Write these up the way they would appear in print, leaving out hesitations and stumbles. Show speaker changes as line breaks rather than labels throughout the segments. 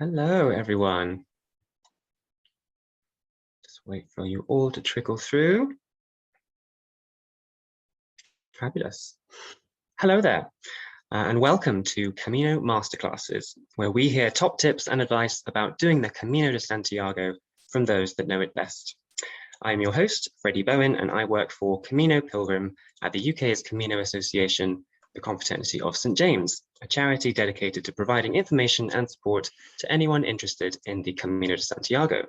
Hello, everyone. Just wait for you all to trickle through. Fabulous. Hello there, and welcome to Camino Masterclasses, where we hear top tips and advice about doing the Camino de Santiago from those that know it best. I'm your host, Freddie Bowen, and I work for Camino Pilgrim at the UK's Camino Association, the Confraternity of St. James, a charity dedicated to providing information and support to anyone interested in the Camino de Santiago.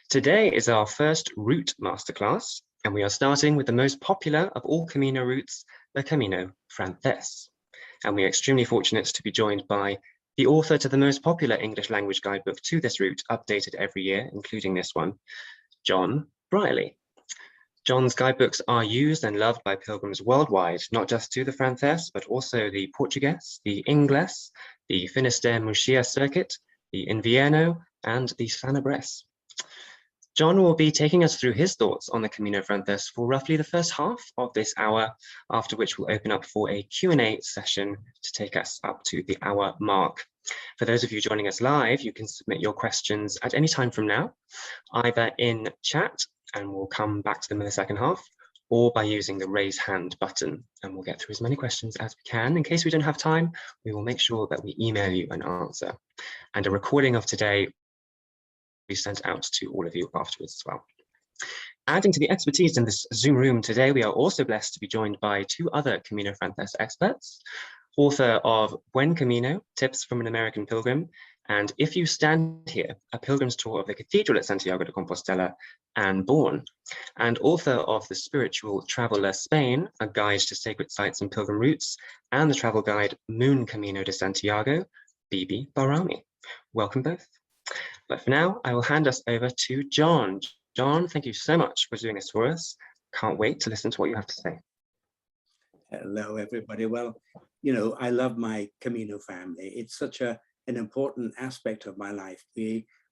Today is our first route masterclass, and we are starting with the most popular of all Camino routes, the Camino Francés. And we are extremely fortunate to be joined by the author to the most popular English language guidebook to this route, updated every year, including this one, John Brierley. John's guidebooks are used and loved by pilgrims worldwide, not just to the Francés, but also the Portuguese, the Ingles, the Finisterre Muxía circuit, the Invierno, and the Fanabres. John will be taking us through his thoughts on the Camino Francés for roughly the first half of this hour, after which we'll open up for a Q&A session to take us up to the hour mark. For those of you joining us live, you can submit your questions at any time from now, either in chat, and we'll come back to them in the second half, or by using the raise hand button, and we'll get through as many questions as we can. In case we don't have time, we will make sure that we email you an answer. And a recording of today be sent out to all of you afterwards as well. Adding to the expertise in this Zoom room today, we are also blessed to be joined by two other Camino Francés experts, author of Buen Camino, Tips from an American Pilgrim, and If You Stand Here, a pilgrim's tour of the Cathedral at Santiago de Compostela, Anne Bourne, and author of The Spiritual Traveler Spain, a guide to sacred sites and pilgrim routes, and the travel guide Moon Camino de Santiago, Bibi Barami. Welcome both. But for now, I will hand us over to John. John, thank you so much for doing this for us. Can't wait to listen to what you have to say.
Hello, everybody. Well, you know, I love my Camino family. It's such an important aspect of my life.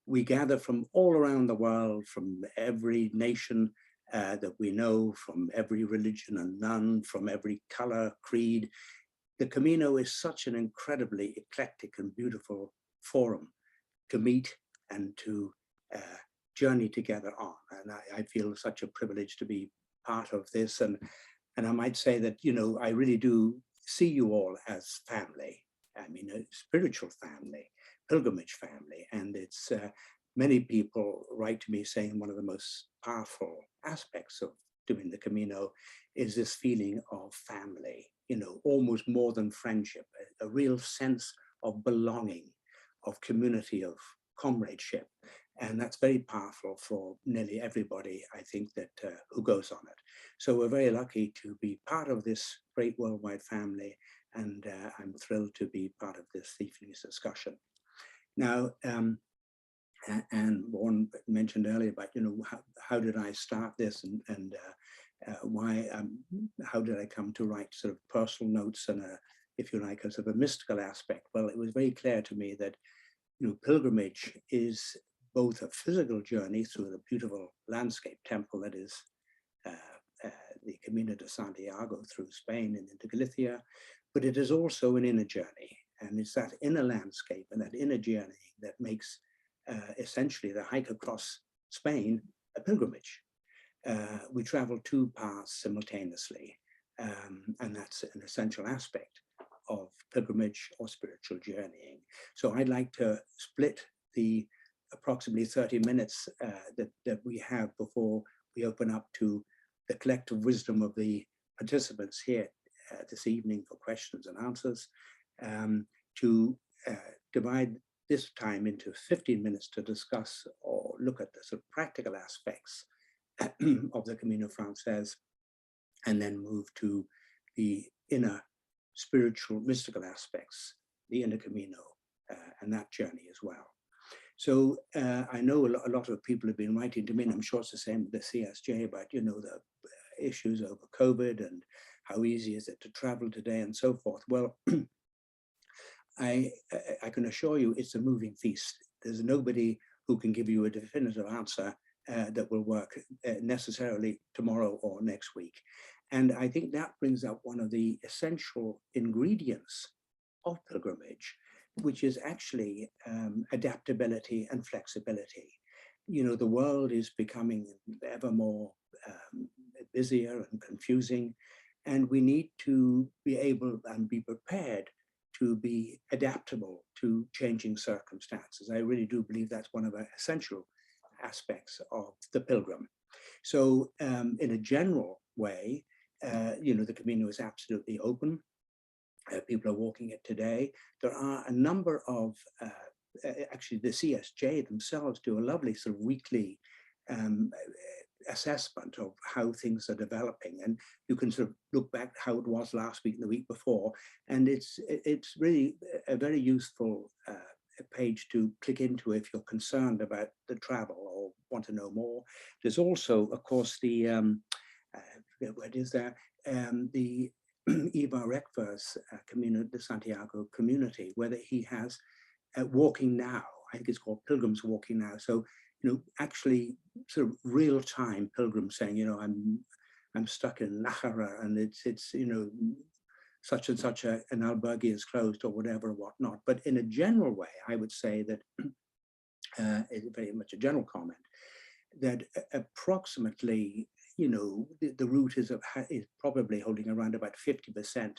We gather from all around the world, from every nation that we know, from every religion and none, from every color, creed. The Camino is such an incredibly eclectic and beautiful forum to meet and to journey together on. And I feel such a privilege to be part of this. And I might say that, you know, I really do see you all as family. I mean, a spiritual family, pilgrimage family. And it's many people write to me saying one of the most powerful aspects of doing the Camino is this feeling of family, you know, almost more than friendship, a real sense of belonging, of community, of comradeship. And that's very powerful for nearly everybody, I think, that who goes on it. So we're very lucky to be part of this great worldwide family, and I'm thrilled to be part of this evening's discussion. Now, and Warren mentioned earlier about, you know, how did I start this, and why, how did I come to write sort of personal notes and if you like, a sort of a mystical aspect? Well, it was very clear to me that, you know, pilgrimage is both a physical journey through the beautiful landscape temple that is the Camino de Santiago through Spain and into Galicia, but it is also an inner journey. And it's that inner landscape and that inner journey that makes essentially the hike across Spain a pilgrimage. We travel two paths simultaneously, and that's an essential aspect of pilgrimage or spiritual journeying. So I'd like to split the approximately 30 minutes that we have before we open up to the collective wisdom of the participants here this evening for questions and answers, to divide this time into 15 minutes to discuss or look at the sort of practical aspects of the Camino Francés, and then move to the inner spiritual, mystical aspects, the inner Camino, and that journey as well. So I know a lot of people have been writing to me, and I'm sure it's the same with the CSJ about, you know, the issues over COVID and how easy is it to travel today and so forth. Well, I can assure you it's a moving feast. There's nobody who can give you a definitive answer that will work necessarily tomorrow or next week. And I think that brings up one of the essential ingredients of pilgrimage, which is actually adaptability and flexibility. You know, the world is becoming ever more busier and confusing, and we need to be able and be prepared to be adaptable to changing circumstances. I really do believe that's one of the essential aspects of the pilgrim. So in a general way, you know, the Camino is absolutely open. People are walking it today. There are a number of, actually the CSJ themselves do a lovely sort of weekly assessment of how things are developing, and you can sort of look back how it was last week and the week before, and it's really a very useful page to click into if you're concerned about the travel or want to know more. There's also, of course, the what is there, the Ibar Rekver's Camino de Santiago community, where he has Walking Now. I think it's called Pilgrims Walking Now. So, you know, actually sort of real time pilgrims saying, you know, I'm stuck in Nájera, and it's you know, such and such an albergue is closed or whatever or whatnot. But in a general way, I would say that it's very much a general comment, that approximately, you know, the route is probably holding around about 50%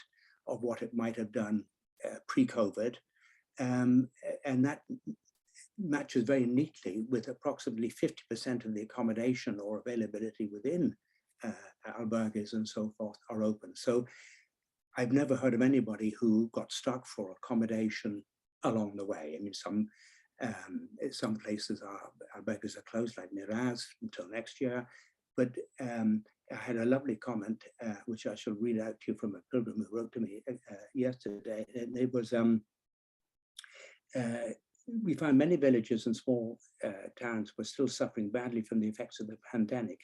of what it might have done pre-COVID. And that matches very neatly with approximately 50% of the accommodation or availability within albergues and so forth are open. So I've never heard of anybody who got stuck for accommodation along the way. I mean, some places albergues are closed, like Miraz, until next year. But I had a lovely comment, which I shall read out to you, from a pilgrim who wrote to me yesterday. And it was, we found many villages and small towns were still suffering badly from the effects of the pandemic,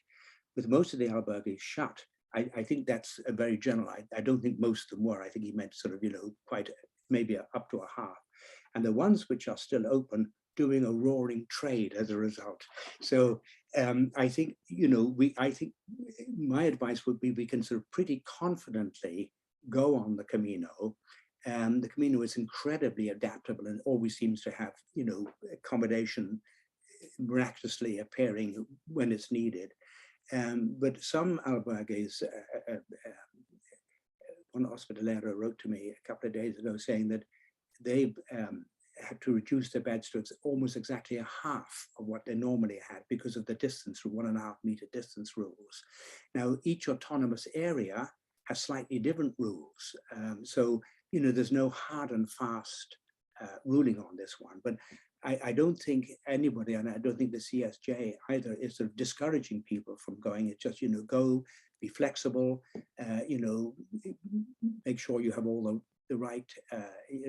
with most of the albergues shut. I think that's a very general, I don't think most of them were. I think he meant sort of, you know, quite maybe up to a half. And the ones which are still open, doing a roaring trade as a result. So I think, you know, I think my advice would be we can sort of pretty confidently go on the Camino. The Camino is incredibly adaptable and always seems to have, you know, accommodation miraculously appearing when it's needed. But some albergues, one hospitalero wrote to me a couple of days ago saying that they've had to reduce their beds to almost exactly a half of what they normally had because of the distance, 1.5 meter distance rules. Now, each autonomous area has slightly different rules. So, you know, there's no hard and fast ruling on this one. But I don't think anybody, and I don't think the CSJ either, is sort of discouraging people from going. It's just, you know, go, be flexible, you know, make sure you have all the right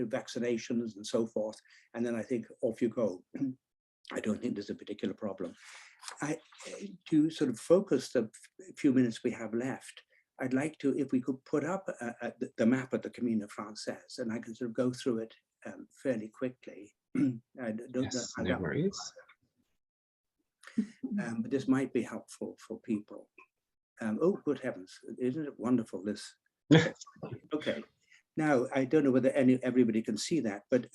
vaccinations and so forth. And then I think off you go. I don't think there's a particular problem. To sort of focus the few minutes we have left, I'd like to, if we could put up the map of the Camino Francés, and I can sort of go through it fairly quickly. I don't know.
No worries.
But this might be helpful for people. Oh, good heavens! Isn't it wonderful? This. Okay. Now I don't know whether everybody can see that, but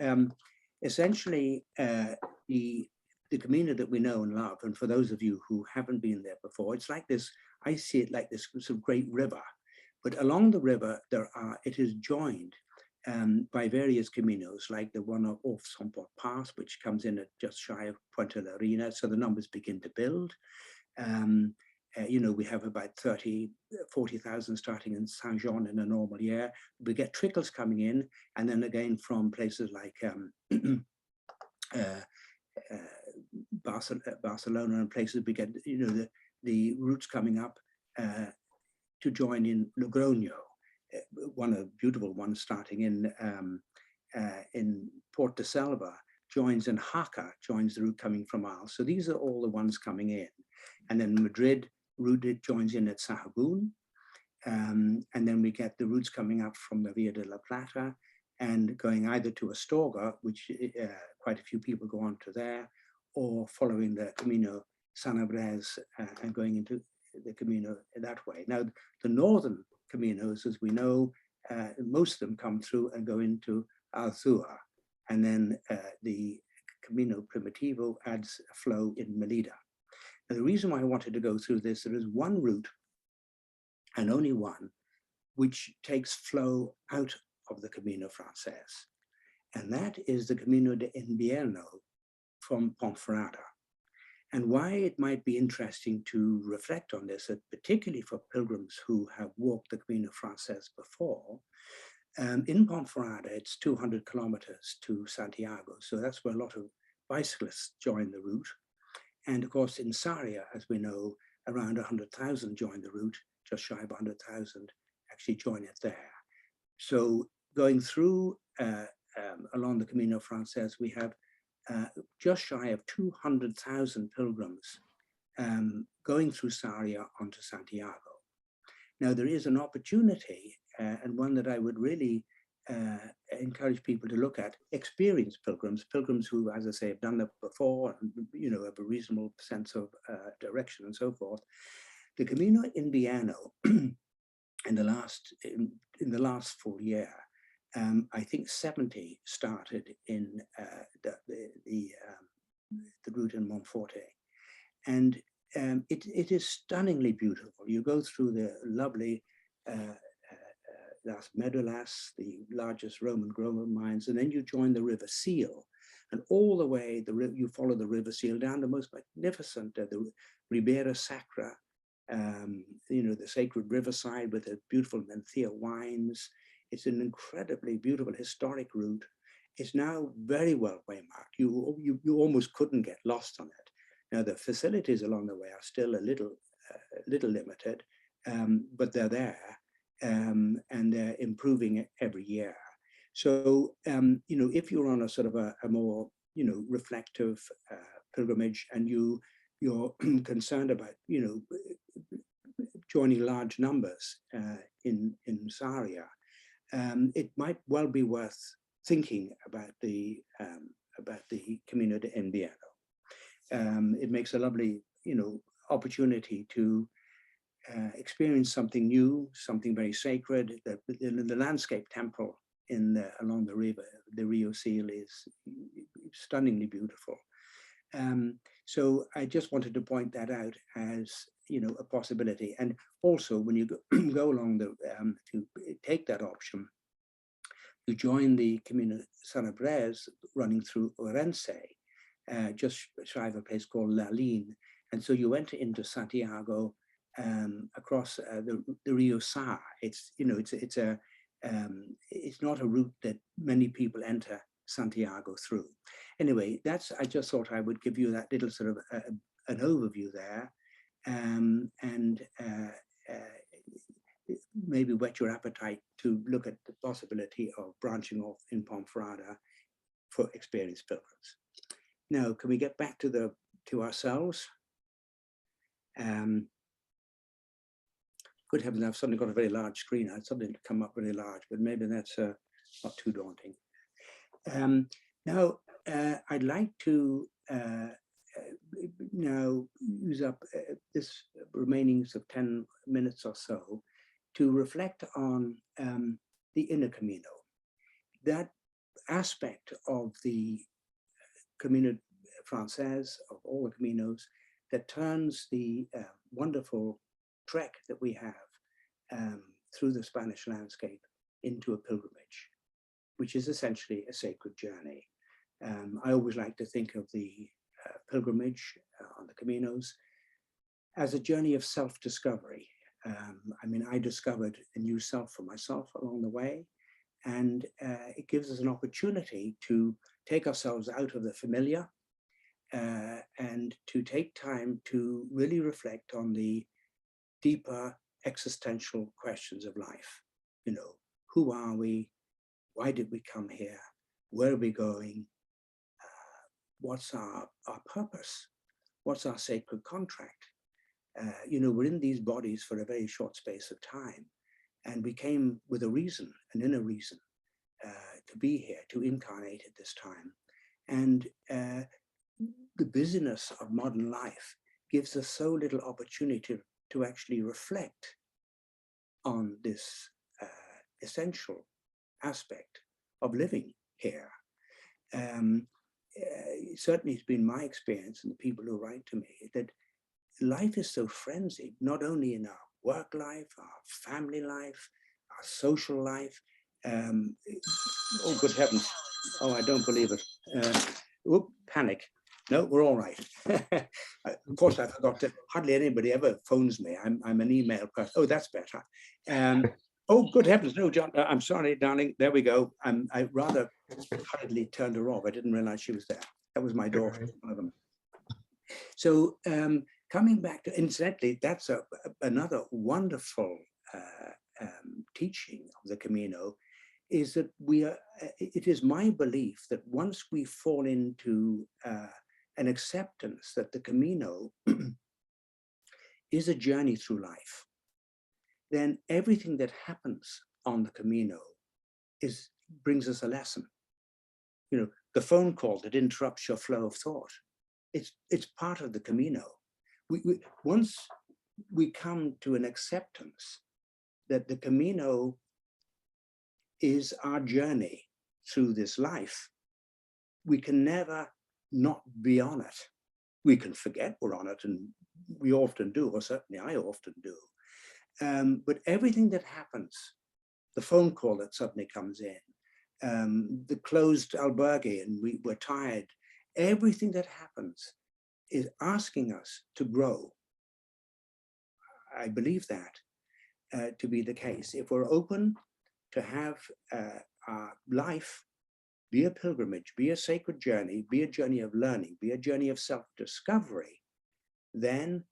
essentially the Camino that we know and love, and for those of you who haven't been there before, it's like this. I see it like this sort of great river, but along the river it is joined by various caminos, like the one off Somport Pass, which comes in at just shy of Puente la Reina. So the numbers begin to build. You know, we have about 40,000 starting in Saint Jean in a normal year. We get trickles coming in, and then again from places like Barcelona and places, we get, you know, the routes coming up to join in Logroño. One of the beautiful ones starting in Port de Selva, joins in Jaca, joins the route coming from Arles. So these are all the ones coming in. And then Madrid route joins in at Sahagún. And then we get the routes coming up from the Via de la Plata and going either to Astorga, which quite a few people go on to there, or following the Camino Sanabres and going into the Camino that way. Now, the northern Caminos, as we know, most of them come through and go into Alzua. and then the Camino Primitivo adds a flow in Melilla. And the reason why I wanted to go through this, there is one route, and only one, which takes flow out of the Camino Francés. And that is the Camino de Invierno from Ponferrada. And why it might be interesting to reflect on this, particularly for pilgrims who have walked the Camino Francés before. In Ponferrada, it's 200 kilometers to Santiago. So that's where a lot of bicyclists join the route. And of course, in Sarria, as we know, around 100,000 join the route, just shy of 100,000 actually join it there. So going through along the Camino Francés, we have just shy of 200,000 pilgrims going through Sarria onto Santiago. Now, there is an opportunity, and one that I would really encourage people to look at, experienced pilgrims, pilgrims who, as I say, have done that before, and, you know, have a reasonable sense of direction and so forth. The Camino Invierno in the last full year, I think 70 started in the route in Monforte, and it is stunningly beautiful. You go through the lovely Las Medulas, the largest Roman gold mines, and then you join the River Sil, and all the way you follow the River Sil down the most magnificent the Ribera Sacra, you know, the sacred riverside with the beautiful Mencia wines. It's an incredibly beautiful historic route. It's now very well waymarked. You almost couldn't get lost on it. Now the facilities along the way are still a little limited, but they're there, and they're improving it every year. So you know, if you're on a sort of a more, you know, reflective pilgrimage, and you're concerned about, you know, joining large numbers in Sarria, it might well be worth thinking about the Camino de Invierno. It makes a lovely, you know, opportunity to experience something new, something very sacred. The landscape temple along the river, the Rio Sil, is stunningly beautiful. So I just wanted to point that out as, you know, a possibility. And also, when you go along to take that option, you join the Camino Sanabres running through Orense, just shy of a place called La Line. And so you enter into Santiago across the Rio Sa. It's, you know, it's not a route that many people enter Santiago through. Anyway, I just thought I would give you that little sort of an overview there, and maybe whet your appetite to look at the possibility of branching off in Ponferrada for experienced pilgrims. Now, can we get back to ourselves? Good heavens, I've suddenly got a very large screen. I had something to come up really large, but maybe that's not too daunting. Now, I'd like to now use up this remaining of 10 minutes or so to reflect on the inner Camino, that aspect of the Camino Francés, of all the Caminos, that turns the wonderful trek that we have through the Spanish landscape into a pilgrimage, which is essentially a sacred journey. I always like to think of the pilgrimage on the Caminos as a journey of self-discovery. I mean, I discovered a new self for myself along the way, and it gives us an opportunity to take ourselves out of the familiar and to take time to really reflect on the deeper existential questions of life. You know, who are we? Why did we come here? Where are we going? What's our purpose? What's our sacred contract? You know, we're in these bodies for a very short space of time, and we came with a reason, an inner reason, to be here, to incarnate at this time. And the busyness of modern life gives us so little opportunity to actually reflect on this essential aspect of living here. Certainly it's been my experience and the people who write to me that life is so frenzied, not only in our work life, our family life, our social life. Oh, good heavens. Oh, I don't believe it. Panic. No, we're all right. Of course, I forgot to, hardly anybody ever phones me. I'm an email person. Oh, that's better. Oh, good heavens. No, John, I'm sorry, darling. There we go. I rather hurriedly turned her off. I didn't realize she was there. That was my daughter, one of them. So coming back to, incidentally, that's another wonderful teaching of the Camino, is that it is my belief that once we fall into an acceptance that the Camino is a journey through life, then everything that happens on the Camino brings us a lesson. You know, the phone call that interrupts your flow of thought, it's part of the Camino. Once we come to an acceptance that the Camino is our journey through this life, we can never not be on it. We can forget we're on it, and we often do, or certainly I often do. But everything that happens, the phone call that suddenly comes in, the closed albergue and we're tired, everything that happens is asking us to grow. I believe that to be the case. If we're open to have our life be a pilgrimage, be a sacred journey, be a journey of learning, be a journey of self-discovery, then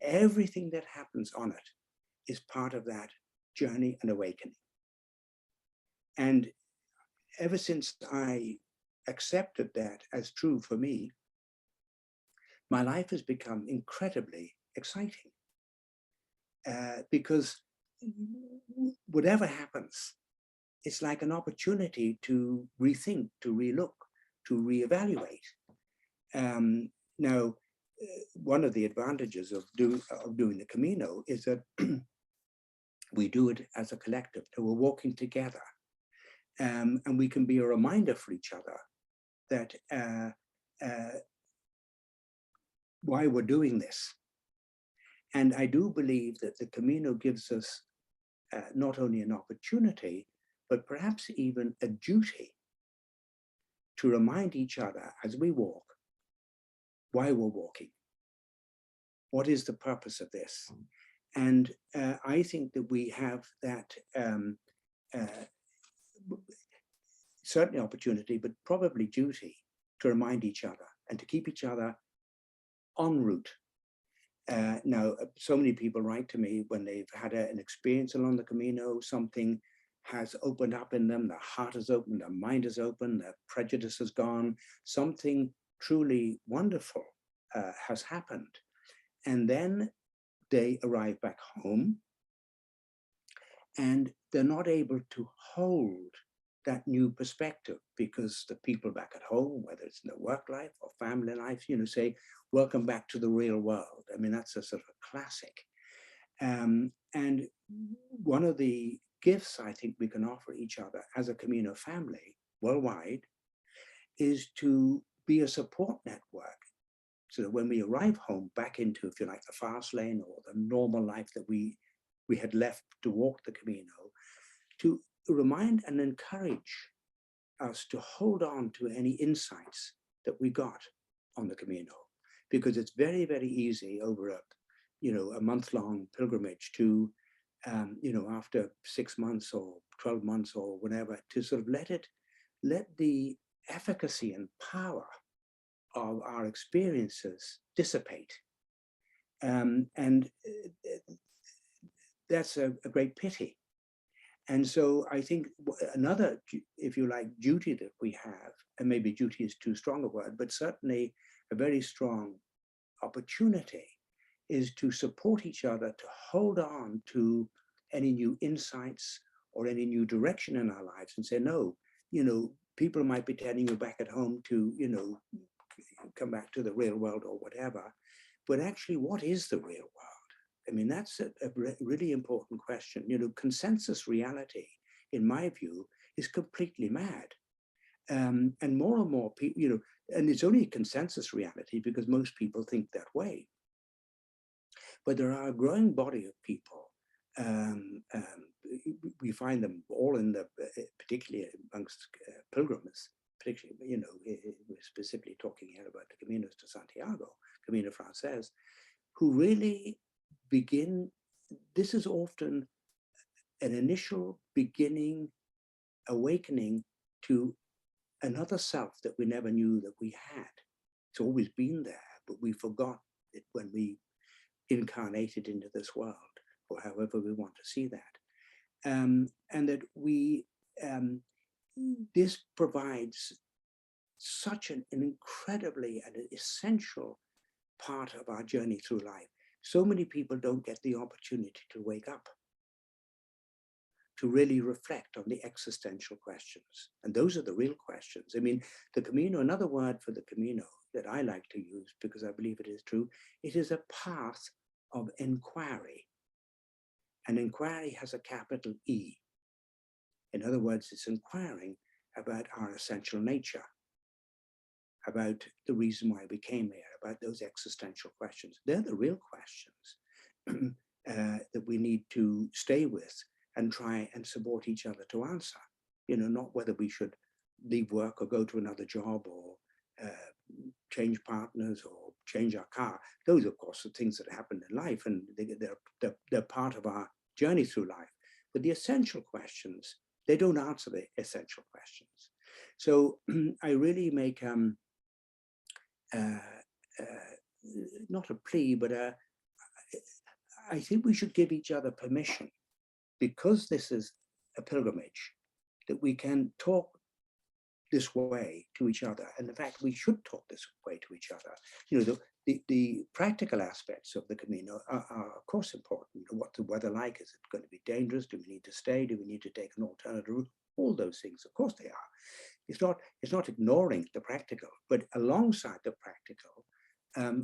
everything that happens on it is part of that journey and awakening. And ever since I accepted that as true for me, my life has become incredibly exciting. Because whatever happens, it's like an opportunity to rethink, to relook, to reevaluate. Now, one of the advantages of doing the Camino is that we do it as a collective, that we're walking together. And we can be a reminder for each other that why we're doing this. And I do believe that the Camino gives us not only an opportunity, but perhaps even a duty to remind each other as we walk why we're walking. What is the purpose of this? And I think that we have that certainly opportunity, but probably duty to remind each other and to keep each other en route. Now, so many people write to me when they've had an experience along the Camino, something has opened up in them, their heart is open, their mind is open, their prejudice is gone, something truly wonderful has happened. And then they arrive back home and they're not able to hold that new perspective because the people back at home, whether it's in their work life or family life, say, welcome back to the real world. I mean, that's a sort of a classic. And one of the gifts I think we can offer each other as a Camino family worldwide is to be a support network. So that when we arrive home back into, if you like, the fast lane or the normal life that we had left to walk the Camino, to remind and encourage us to hold on to any insights that we got on the Camino, because it's very, very easy over a month-long pilgrimage to, after 6 months or 12 months or whatever, to sort of let the efficacy and power of our experiences dissipate. And that's a great pity. And so I think another, if you like, duty that we have, and maybe duty is too strong a word, but certainly a very strong opportunity, is to support each other, to hold on to any new insights or any new direction in our lives and say, no, people might be telling you back at home to, come back to the real world or whatever, but actually, what is the real world? I mean, that's a really important question. Consensus reality, in my view, is completely mad. And more people, and it's only a consensus reality because most people think that way. But there are a growing body of people. We find them all in the, particularly amongst pilgrims, particularly, we're specifically talking here about the Caminos to Santiago, Camino Francés, who really begin, this is often an initial beginning, awakening to another self that we never knew that we had. It's always been there, but we forgot it when we incarnated into this world, or however we want to see that. And that this provides such an incredibly and an essential part of our journey through life. So many people don't get the opportunity to wake up, to really reflect on the existential questions. And those are the real questions. I mean, the Camino, another word for the Camino that I like to use because I believe it is true, it is a path of inquiry. And inquiry has a capital E. In other words, it's inquiring about our essential nature, about the reason why we came here, about those existential questions. They're the real questions that we need to stay with and try and support each other to answer. Not whether we should leave work or go to another job or change partners or change our car. Those, of course, are things that happen in life, and they're part of our journey through life. But the essential questions, they don't answer the essential questions. So I really make not a plea, but I think we should give each other permission, because this is a pilgrimage, that we can talk this way to each other. And in fact, we should talk this way to each other. The practical aspects of the Camino are of course important. What's the weather like? Is it going to be dangerous? Do we need to stay? Do we need to take an alternative route? All those things, of course they are. It's not ignoring the practical, but alongside the practical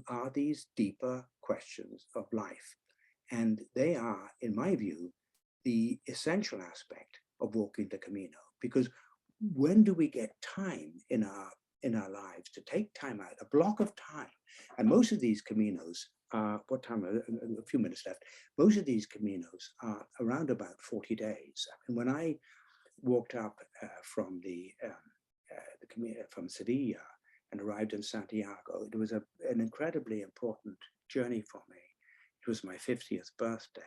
are these deeper questions of life. And they are, in my view, the essential aspect of walking the Camino. Because when do we get time in our lives to take time out, a block of time? And most of these Caminos are, what time? A few minutes left. Most of these Caminos are around about 40 days. And when I walked up from from Sevilla and arrived in Santiago, it was an incredibly important journey for me. It was my 50th birthday,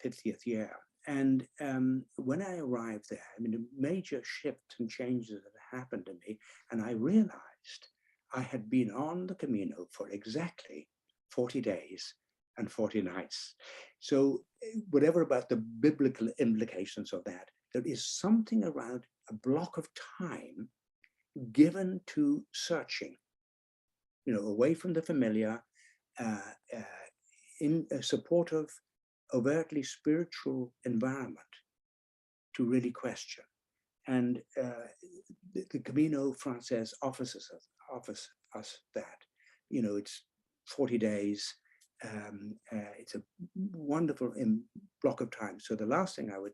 50th year. And when I arrived there, I mean, a major shift and changes had happened to me. And I realized I had been on the Camino for exactly 40 days and 40 nights. So whatever about the biblical implications of that, there is something around a block of time given to searching, away from the familiar, in a supportive, overtly spiritual environment to really question. And the Camino Francés offers us that. It's 40 days. It's a wonderful block of time. So the last thing I would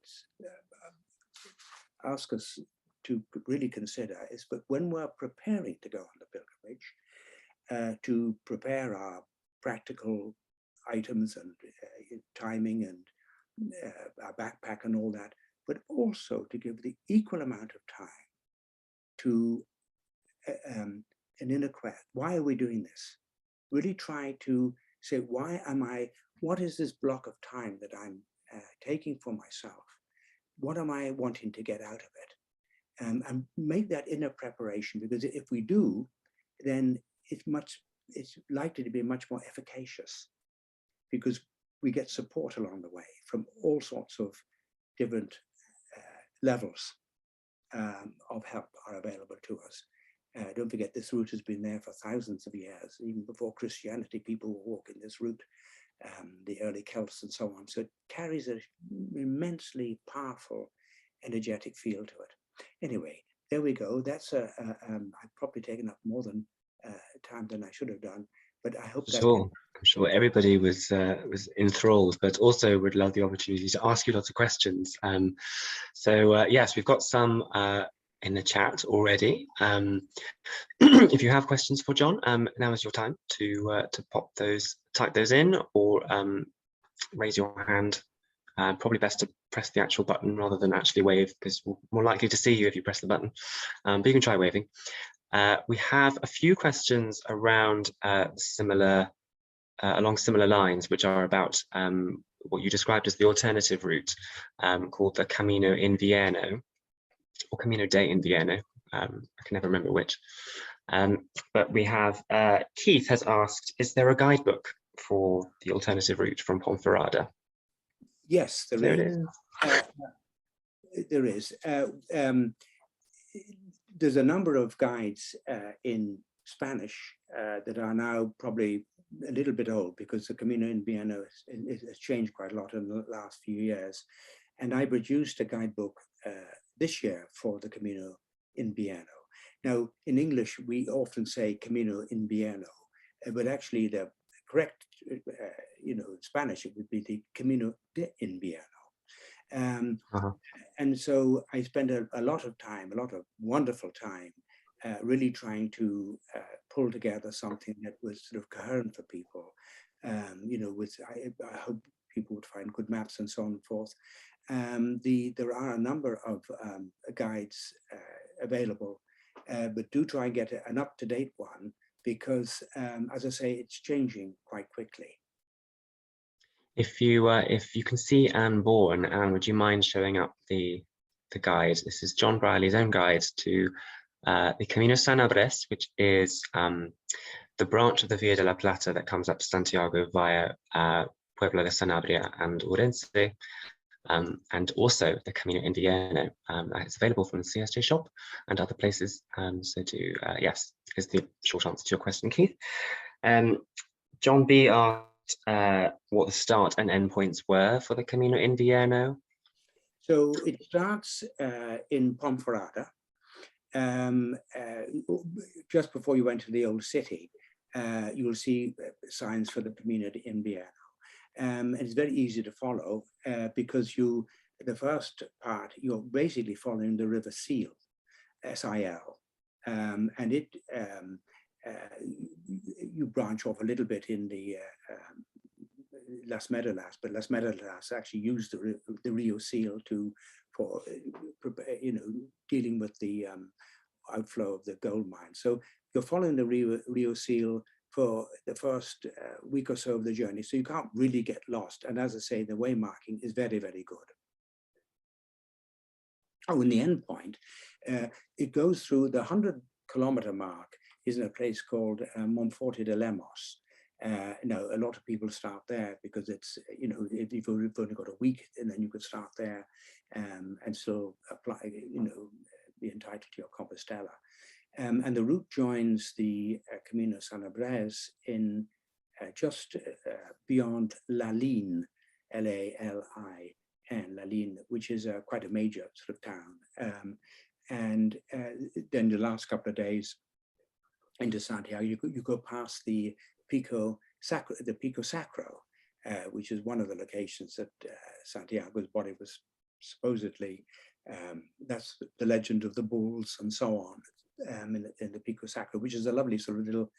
ask us to really consider is, but when we're preparing to go on the pilgrimage, to prepare our practical items and timing and our backpack and all that, but also to give the equal amount of time to an inner quest. Why are we doing this? Really try to say, what is this block of time that I'm taking for myself? What am I wanting to get out of it? And make that inner preparation, because if we do, then it's likely to be much more efficacious, because we get support along the way from all sorts of different levels of help are available to us. Don't forget, this route has been there for thousands of years. Even before Christianity, people were walking this route, the early Celts and so on. So it carries an immensely powerful, energetic feel to it. Anyway, there we go. That's I've probably taken up more than time than I should have done, but I hope that
Sure. I'm sure everybody was enthralled, but also would love the opportunity to ask you lots of questions. Yes, we've got some in the chat already. If you have questions for John, now is your time to type those in, or raise your hand. Probably best to press the actual button rather than actually wave, because we're more likely to see you if you press the button. But you can try waving. We have a few questions around along similar lines, which are about what you described as the alternative route, called the Camino Invierno, or Camino de Invierno. I can never remember which. But we have, Keith has asked, is there a guidebook for the alternative route from Ponferrada?
Yes, there is. There's a number of guides in Spanish that are now probably a little bit old, because the Camino Invierno has changed quite a lot in the last few years. And I produced a guidebook this year for the Camino Invierno. Now, in English, we often say Camino Invierno, but actually the correct, in Spanish, it would be the Camino de Invierno. And so I spent a lot of wonderful time, really trying to pull together something that was sort of coherent for people. I hope people would find good maps and so on and forth. There are a number of guides available, but do try and get an up-to-date one, because, as I say, it's changing quite quickly.
If you can see Anne Bourne, Anne, would you mind showing up the guide? This is John Brierley's own guide to the Camino San Andrés, which is the branch of the Via de la Plata that comes up to Santiago via Puebla de Sanabria and Orense, and also the Camino Invierno. It's available from the CSJ shop and other places. Yes, is the short answer to your question, Keith. John B asked what the start and end points were for the Camino Invierno.
So it starts in Ponferrada, just before you enter the old city. You will see signs for the Camino de Invierno. And it's very easy to follow, because the first part, you're basically following the river Sil, S-I-L, and it you branch off a little bit in the Las Medulas, but Las Medulas actually used the Rio Sil for dealing with the outflow of the gold mine. So you're following the Rio Sil for the first week or so of the journey, so you can't really get lost. And as I say, the way marking is very, very good. Oh, and the end point, it goes through the 100-kilometer mark, is in a place called Monforte de Lemos. Now, a lot of people start there because it's, if you've only got a week, and then you could start there and still apply, be entitled to your Compostela. And the route joins the Camino San Andrés in just beyond Lalín, L-A-L-I-N, Lalín, which is quite a major sort of town. And then the last couple of days into Santiago, you go past the Pico Sacro, which is one of the locations that Santiago's body was supposedly, that's the legend of the bulls and so on, in the Pico Sacro, which is a lovely sort of little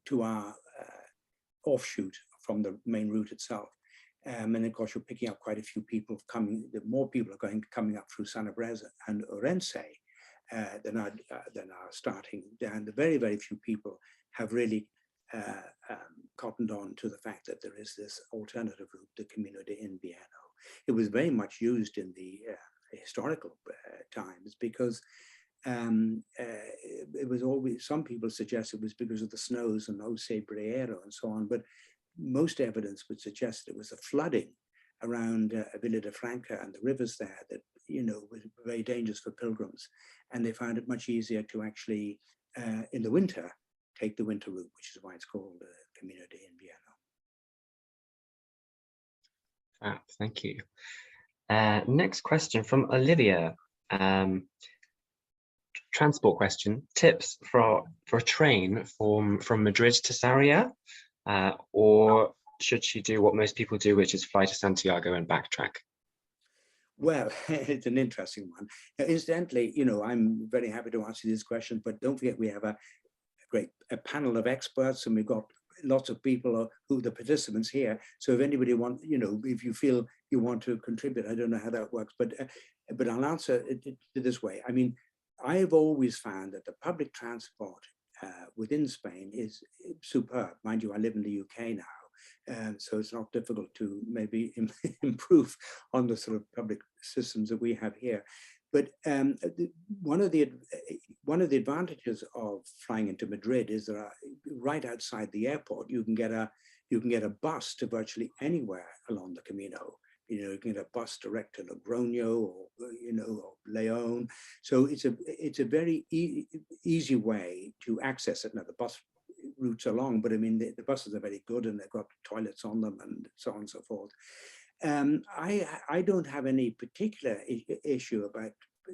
2-hour offshoot from the main route itself. And of course, you're picking up quite a few people coming. More people are coming up through San Andrés and Orense than are starting down. The very, very few people have really cottoned on to the fact that there is this alternative route, the Camino de Invierno. It was very much used in the historical times, because it was always, some people suggest it was because of the snows and Jose Briero and so on, but most evidence would suggest it was the flooding around Villa de Franca and the rivers there that, was very dangerous for pilgrims. And they found it much easier to actually, in the winter, take the winter route, which is why it's called Camino de Invierno.
Thank you. Next question from Olivia. Transport question: tips for a train from Madrid to Sarriá. or should she do what most people do, which is fly to Santiago and backtrack?
Well, it's an interesting one. Now, incidentally, I'm very happy to answer these questions, but don't forget we have a panel of experts, and we've got lots of people who are the participants here. So if anybody wants, if you feel you want to contribute, I don't know how that works, but I'll answer it this way. I mean, I've always found that the public transport within Spain is superb. Mind you, I live in the UK now, so it's not difficult to maybe improve on the sort of public systems that we have here. But one of the advantages of flying into Madrid is that right outside the airport, you can get a bus to virtually anywhere along the Camino. You can get a bus direct to Logroño or or León. So it's a very easy way to access it. Now the bus routes are long, but I mean the buses are very good and they've got toilets on them and so on and so forth. I don't have any particular issue about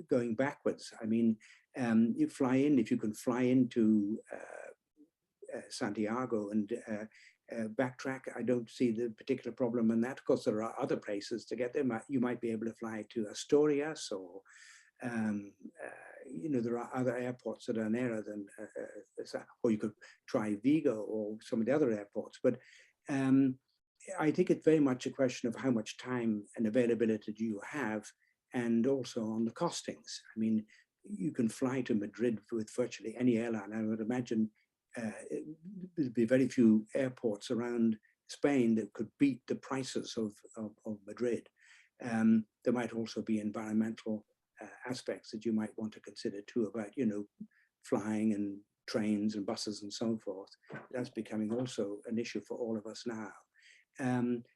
going backwards. I mean, you fly in, if you can fly into Santiago and backtrack, I don't see the particular problem in that. Of course, there are other places to get there. You might be able to fly to Asturias, or there are other airports that are nearer than, or you could try Vigo or some of the other airports. But I think it's very much a question of how much time and availability do you have, and also on the costings. I mean, you can fly to Madrid with virtually any airline. I would imagine there'd be very few airports around Spain that could beat the prices of Madrid. There might also be environmental aspects that you might want to consider too, about flying and trains and buses and so forth. That's becoming also an issue for all of us now.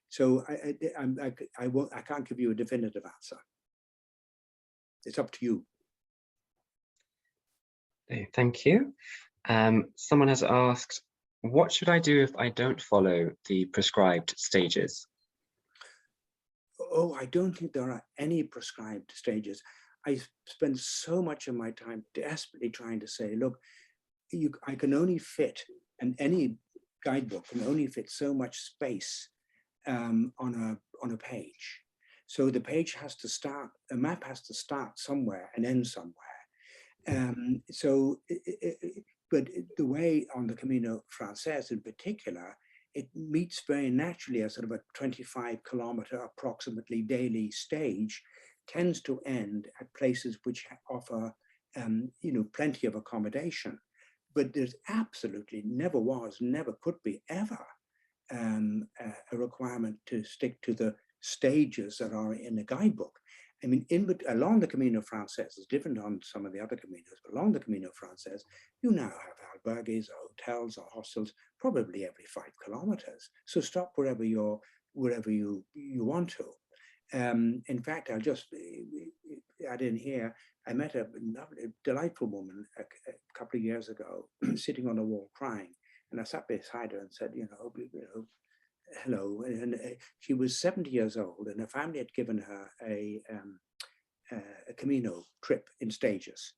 So I can't give you a definitive answer. It's up to you.
Thank you. Someone has asked, what should I do if I don't follow the prescribed stages?
Oh, I don't think there are any prescribed stages. I spend so much of my time desperately trying to say, look, I can only fit, and any guidebook can only fit so much space on a page. So the page has to start, a map has to start somewhere and end somewhere. But the way on the Camino Francés in particular, it meets very naturally a sort of a 25-kilometer approximately daily stage, tends to end at places which offer, plenty of accommodation. But there's absolutely never was, never could be ever a requirement to stick to the stages that are in the guidebook. I mean, along the Camino Francés is different on some of the other Caminos, but along the Camino Francés, you now have albergues or hotels or hostels probably every 5 kilometers. So stop wherever you want to. In fact, I'll just add in here, I met a delightful woman a couple of years ago, sitting on a wall crying, and I sat beside her and said, hello. And she was 70 years old, and her family had given her a Camino trip in stages.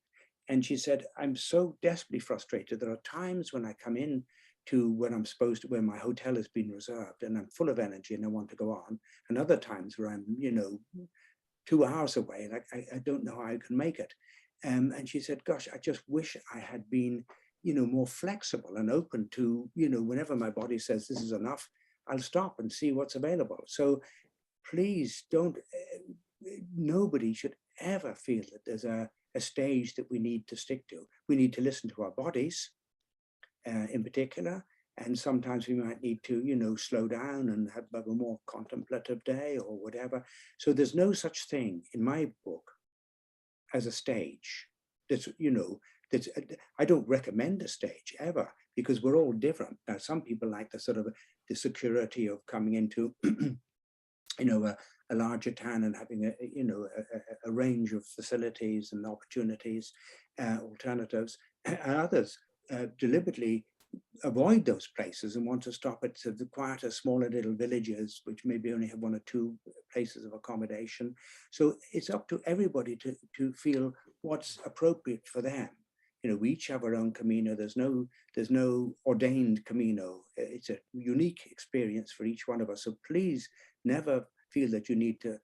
And she said, I'm so desperately frustrated. There are times when I come in to where my hotel has been reserved, and I'm full of energy and I want to go on. And other times where I'm, 2 hours away and I don't know how I can make it. And she said, gosh, I just wish I had been, more flexible and open to, whenever my body says this is enough, I'll stop and see what's available. So please don't, nobody should ever feel that there's a stage that we need to stick to. We need to listen to our bodies in particular. And sometimes we might need to, slow down and have a more contemplative day or whatever. So there's no such thing in my book as a stage. That's, I don't recommend a stage ever, because we're all different. Now, some people like the sort of the security of coming into, a larger town and having a range of facilities and opportunities, alternatives. And others deliberately avoid those places and want to stop at the quieter, smaller little villages, which maybe only have 1 or 2 places of accommodation. So it's up to everybody to feel what's appropriate for them. we each have our own Camino. There's no ordained Camino. It's a unique experience for each one of us. So please never feel that you need to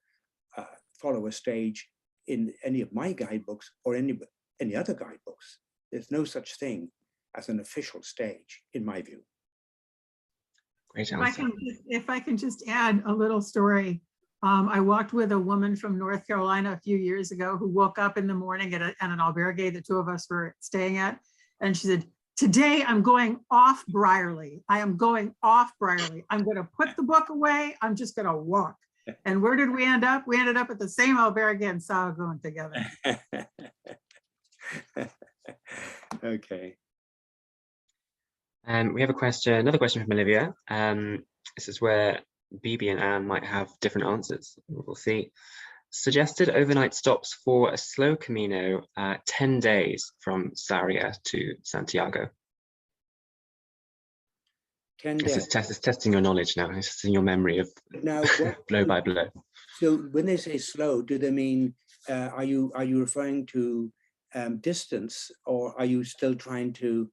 follow a stage in any of my guidebooks or any other guidebooks. There's no such thing as an official stage, in my view.
Great answer.
If I can just add a little story. I walked with a woman from North Carolina a few years ago who woke up in the morning at an albergue the two of us were staying at. And she said, today I'm going off Brierley. I am going off Brierley. I'm going to put the book away. I'm just going to walk. And where did we end up? We ended up at the same albergue in Saragoon together.
Okay.
And we have another question from Olivia. This is where Bibi and Anne might have different answers. We'll see. Suggested overnight stops for a slow Camino, 10 days from Sarria to Santiago.
10 days.
This is testing your knowledge now. It's testing your memory of
Now,
blow by blow.
So when they say slow, do they mean, are you referring to distance, or are you still trying to,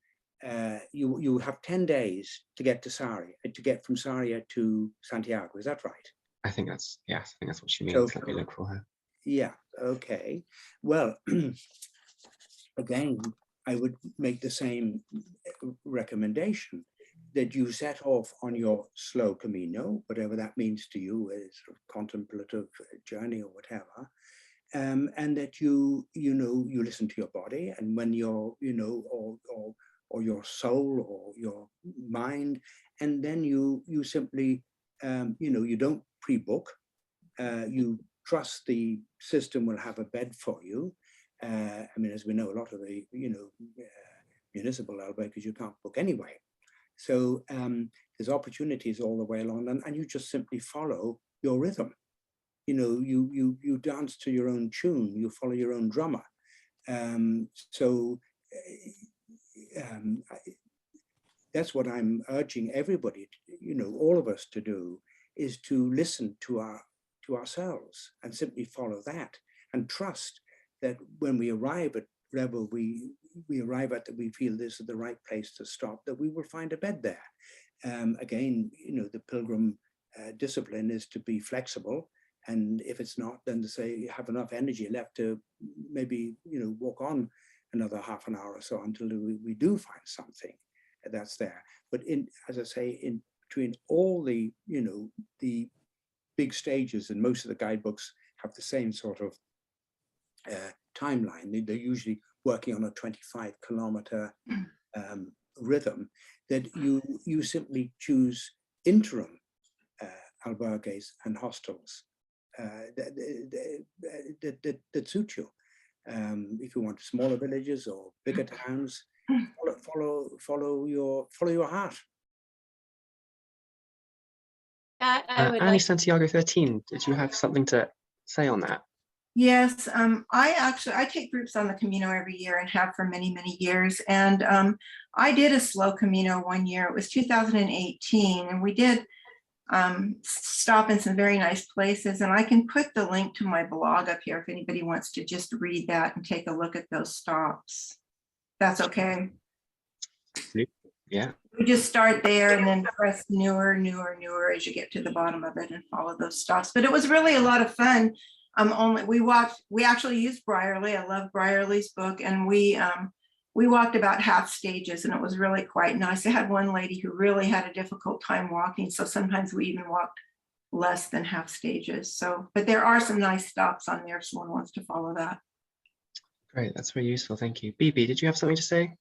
you have 10 days to get to Sarria, to get from Sarria to Santiago, is that right?
I think that's what she means.
So,
Let me look for her.
Yeah, okay. Well, again, I would make the same recommendation, that you set off on your slow Camino, whatever that means to you, a sort of contemplative journey or whatever, and that you listen to your body, and when your or your soul or your mind, and then you simply you don't pre-book, you trust the system will have a bed for you. I mean, as we know, a lot of the municipal albergues you can't book anyway. So there's opportunities all the way along, and you just simply follow your rhythm. You dance to your own tune, you follow your own drummer. That's what I'm urging everybody, all of us to do, is to listen to ourselves and simply follow that, and trust that when we arrive at wherever we arrive at, that we feel this is the right place to stop, that we will find a bed there. Again, the pilgrim discipline is to be flexible, and if it's not, then to say you have enough energy left to maybe walk on another half an hour or so until we do find something that's there. But as I say, in between all the the big stages, and most of the guidebooks have the same sort of timeline. They're usually working on a 25-kilometer rhythm, that you simply choose interim albergues and hostels that suit you. If you want smaller villages or bigger towns, follow your heart.
Annie, Santiago 13, did you have something to say on that?
Yes, I take groups on the Camino every year and have for many, many years. And I did a slow Camino one year. It was 2018, and we did stop in some very nice places. And I can put the link to my blog up here if anybody wants to just read that and take a look at those stops. That's okay.
Yeah.
We just start there and then press newer as you get to the bottom of it and follow those stops. But it was really a lot of fun. We actually used Brierley. I love Brierley's book, and we walked about half stages, and it was really quite nice. I had one lady who really had a difficult time walking, so sometimes we even walked less than half stages. So, but there are some nice stops on there if someone wants to follow that. Great,
that's very useful. Thank you. Bibi, did you have something to say?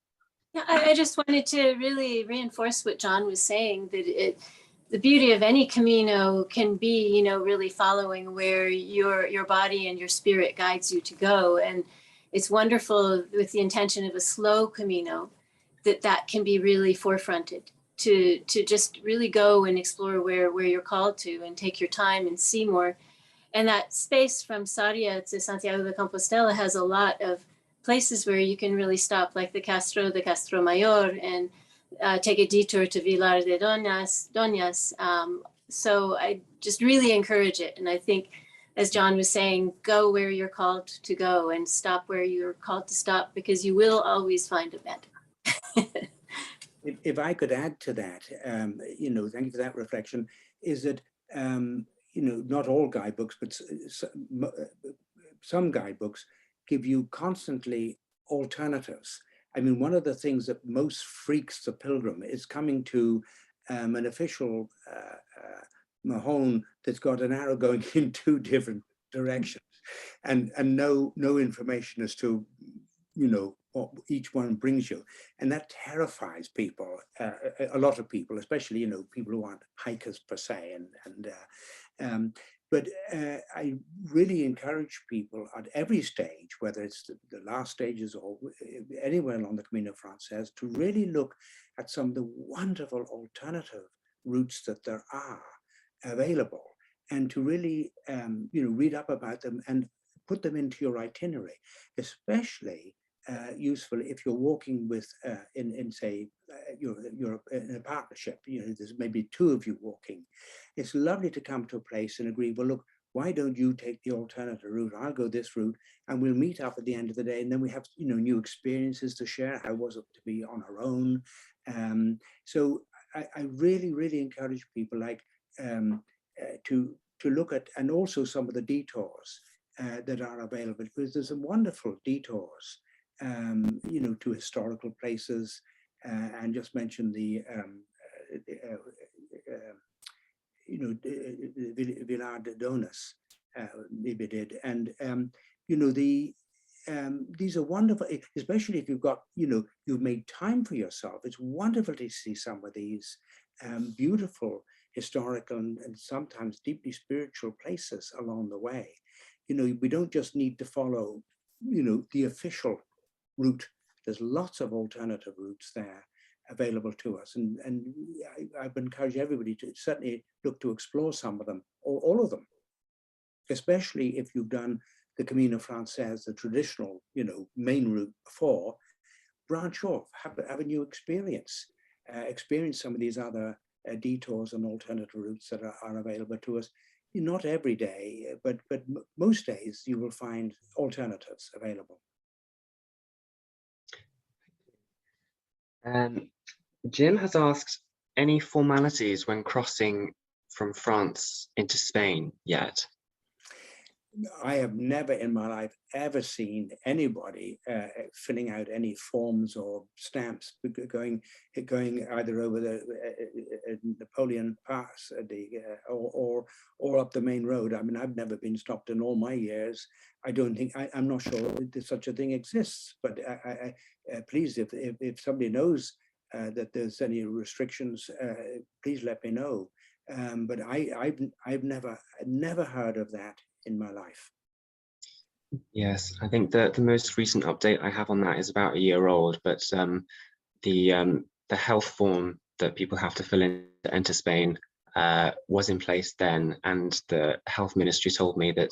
Yeah, I just wanted to really reinforce what John was saying, that the beauty of any Camino can be, really following where your body and your spirit guides you to go. And it's wonderful with the intention of a slow Camino that can be really forefronted to just really go and explore where you're called to, and take your time and see more. And that space from Sarria to Santiago de Compostela has a lot of places where you can really stop, like the Castro Mayor, and take a detour to Vilar de Doñas. So I just really encourage it. And I think as John was saying, go where you're called to go and stop where you're called to stop, because you will always find a bed.
If I could add to that, thank you for that reflection, is that, not all guidebooks, but some guidebooks give you constantly alternatives. I mean, one of the things that most freaks the pilgrim is coming to an official Mahone that's got an arrow going in 2 different directions, and no information as to, what each one brings you. And that terrifies people, a lot of people, especially, people who aren't hikers per se. But I really encourage people at every stage, whether it's the last stages or anywhere along the Camino Francés, to really look at some of the wonderful alternative routes that there are available, and to really, read up about them and put them into your itinerary, especially useful if you're walking with, say, you're in a partnership, there's maybe 2 of you walking. It's lovely to come to a place and agree, well, look, why don't you take the alternative route? I'll go this route, and we'll meet up at the end of the day, and then we have, new experiences to share. How was it to be on our own? So I really, really encourage people to look at, and also some of the detours that are available, because there's some wonderful detours, to historical places, and just mention the Vilar de Donis, maybe did, and these are wonderful, especially if you've got, you've made time for yourself. It's wonderful to see some of these beautiful historical and sometimes deeply spiritual places along the way. We don't just need to follow, the official route. There's lots of alternative routes there available to us, and I've encouraged everybody to certainly look to explore some of them, or all of them, especially if you've done the Camino Francés, the traditional, main route before. Branch off, have a new experience, experience some of these other detours and alternative routes that are available to us. Not every day, but most days you will find alternatives available.
Jim has asked, any formalities when crossing from France into Spain yet?
I have never in my life ever seen anybody filling out any forms or stamps going either over the Napoleon Pass or up the main road. I mean, I've never been stopped in all my years. I don't think, I'm not sure that such a thing exists, but please, if somebody knows that there's any restrictions, please let me know. But I've never heard of that in my life.
Yes, I think that the most recent update I have on that is about a year old, but the health form that people have to fill in to enter Spain was in place then, and the health ministry told me that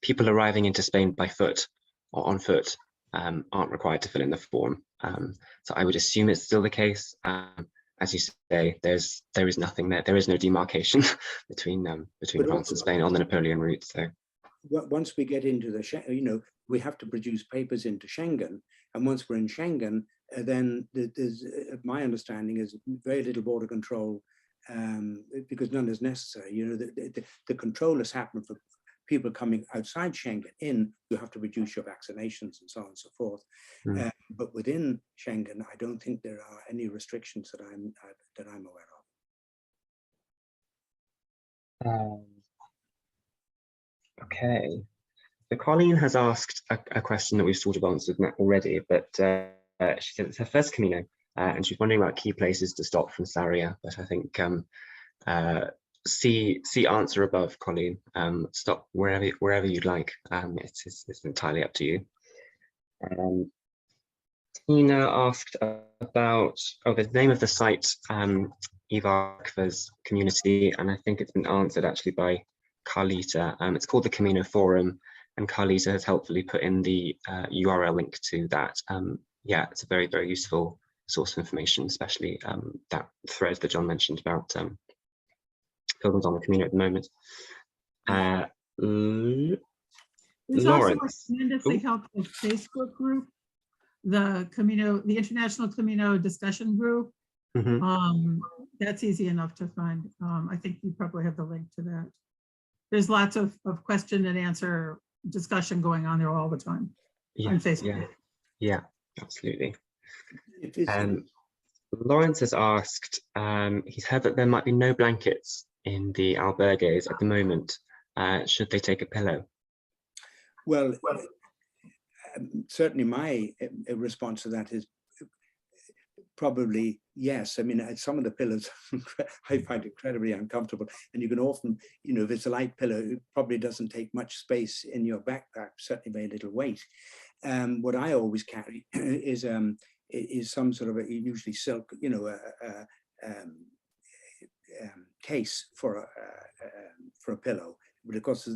people arriving into Spain by foot or on foot aren't required to fill in the form. So I would assume it's still the case. As you say, there is nothing there. There is no demarcation between France and Spain on the Napoleon route. So
once we get into the, we have to produce papers into Schengen, and once we're in Schengen, then there's, my understanding is very little border control, because none is necessary. The control has happened for people coming outside Schengen. In, you have to reduce your vaccinations and so on and so forth. But within Schengen, I don't think there are any restrictions that I'm aware of.
Okay, so Colleen has asked a question that we've sort of answered already, but she said it's her first Camino, and she's wondering about key places to stop from Sarria. But I think see answer above, Colleen. Stop wherever you'd like. It's entirely up to you. Tina asked about the name of the site, Eva Akva's community, and I think it's been answered actually by Carlita. It's called the Camino Forum, and Carlita has helpfully put in the URL link to that. Yeah, it's a very, very useful source of information, especially that thread that John mentioned about pilgrims on the Camino at the moment.
There's also a
Lawrence.
tremendously
Ooh.
helpful Facebook group, the International Camino discussion group.
Mhm.
That's easy enough to find. I think you probably have the link to that. There's lots of question and answer discussion going on there all the time on Facebook.
Yeah, absolutely.
If it's,
Lawrence has asked, he's heard that there might be no blankets in the albergues at the moment. Should they take a pillow?
well, certainly my response to that is probably yes. I mean, some of the pillows I find incredibly uncomfortable, and you can often, if it's a light pillow, it probably doesn't take much space in your backpack, certainly very little weight. What I always carry is some sort of usually silk, case for a pillow. But of course,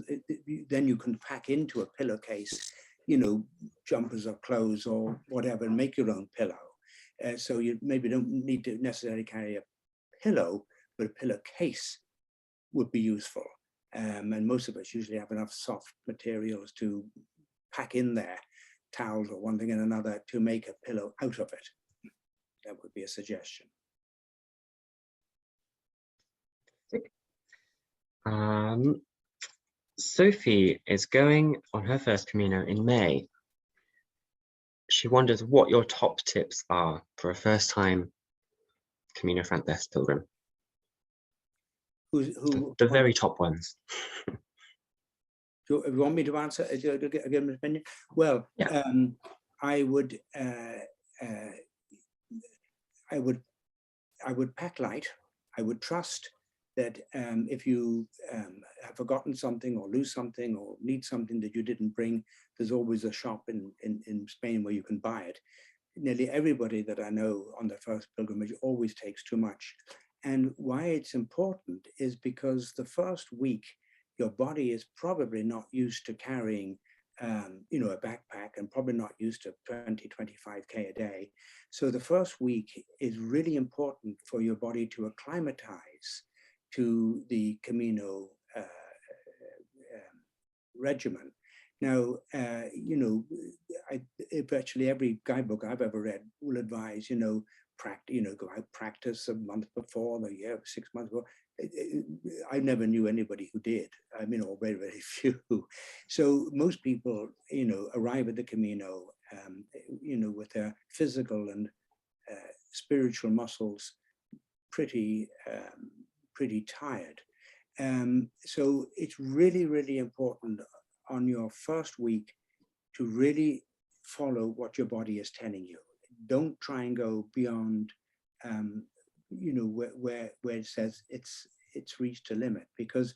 then you can pack into a pillowcase, jumpers or clothes or whatever, and make your own pillow. So you maybe don't need to necessarily carry a pillow, but a pillowcase would be useful. And most of us usually have enough soft materials to pack in there, towels or one thing and another, to make a pillow out of it. That would be a suggestion.
Sophie is going on her first Camino in May. She wonders what your top tips are for a first-time Camino Francés pilgrim.
Who
The very top ones.
Do you want me to answer? Give an opinion? Well,
Yeah.
I would pack light. I would trust that if you have forgotten something or lose something or need something that you didn't bring, there's always a shop in Spain where you can buy it. Nearly everybody that I know on their first pilgrimage always takes too much. And why it's important is because the first week, your body is probably not used to carrying a backpack, and probably not used to 20, 25K a day. So the first week is really important for your body to acclimatize to the Camino regimen. Now, virtually every guidebook I've ever read will advise, go out practice a month before, the year, 6 months before. I never knew anybody who did. I mean, or very, very few. So most people, arrive at the Camino, with their physical and spiritual muscles pretty tired. So it's really, really important on your first week to really follow what your body is telling you. Don't try and go beyond, where it says it's reached a limit, because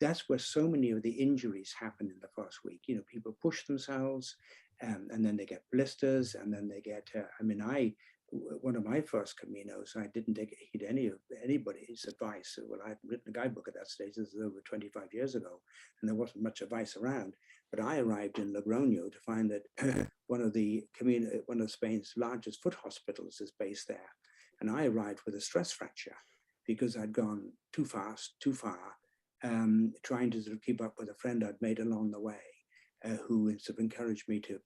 that's where so many of the injuries happen in the first week. People push themselves, and then they get blisters, and then they get. One of my first Caminos, I didn't heed anybody's advice. Well, I hadn't written a guidebook at that stage. This is over 25 years ago, and there wasn't much advice around. But I arrived in Logroño to find that one of Spain's largest foot hospitals is based there. And I arrived with a stress fracture because I'd gone too fast, too far, trying to sort of keep up with a friend I'd made along the way, who sort of encouraged me to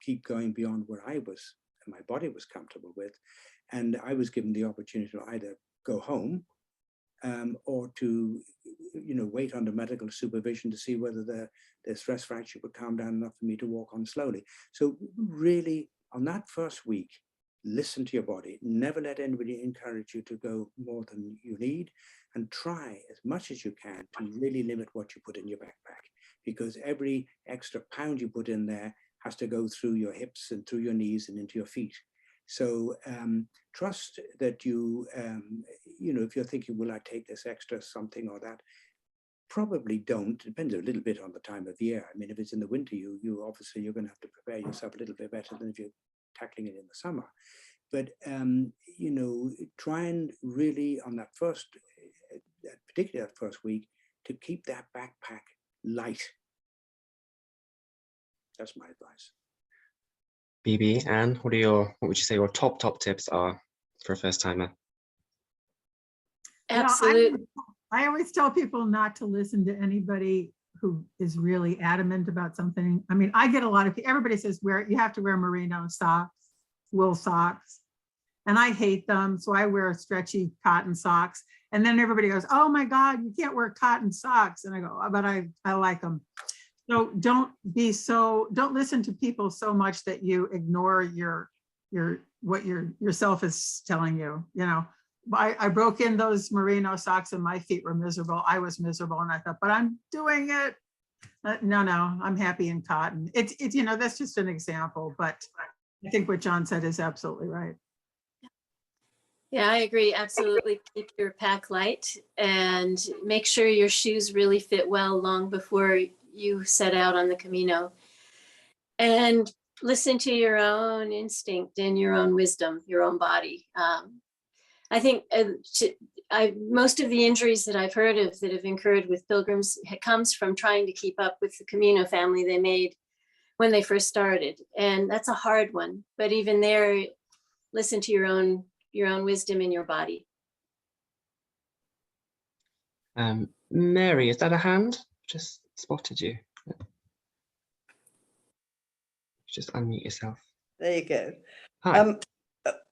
keep going beyond where I was, my body was comfortable with. And I was given the opportunity to either go home or to, wait under medical supervision to see whether the stress fracture would calm down enough for me to walk on slowly. So really, on that first week, listen to your body. Never let anybody encourage you to go more than you need, and try as much as you can to really limit what you put in your backpack, because every extra pound you put in there has to go through your hips and through your knees and into your feet. So trust that you, if you're thinking, will I take this extra something or that? Probably don't. It depends a little bit on the time of year. I mean, if it's in the winter, you obviously you're going to have to prepare yourself a little bit better than if you're tackling it in the summer. But try and really on that particularly that first week, to keep that backpack light. That's my advice.
BB, Anne, what would you say your top tips are for a first timer?
Absolutely.
I always tell people not to listen to anybody who is really adamant about something. I mean, I get a lot of, everybody says you have to wear merino socks, wool socks, and I hate them. So I wear stretchy cotton socks. And then everybody goes, oh my God, you can't wear cotton socks. And I go, oh, but I like them. So don't listen to people so much that you ignore what yourself is telling you. You know, I broke in those merino socks and my feet were miserable. I was miserable, and I thought, but I'm doing it. No, I'm happy in cotton. It's you know, that's just an example, but I think what John said is absolutely right.
Yeah, I agree. Absolutely. Keep your pack light and make sure your shoes really fit well long before you set out on the Camino. And listen to your own instinct and your own wisdom, your own body. I think most of the injuries that I've heard of that have occurred with pilgrims comes from trying to keep up with the Camino family they made when they first started. And that's a hard one. But even there, listen to your own wisdom in your body.
Mary, is that a hand? Just spotted you. Just unmute yourself.
There you go.
Hi.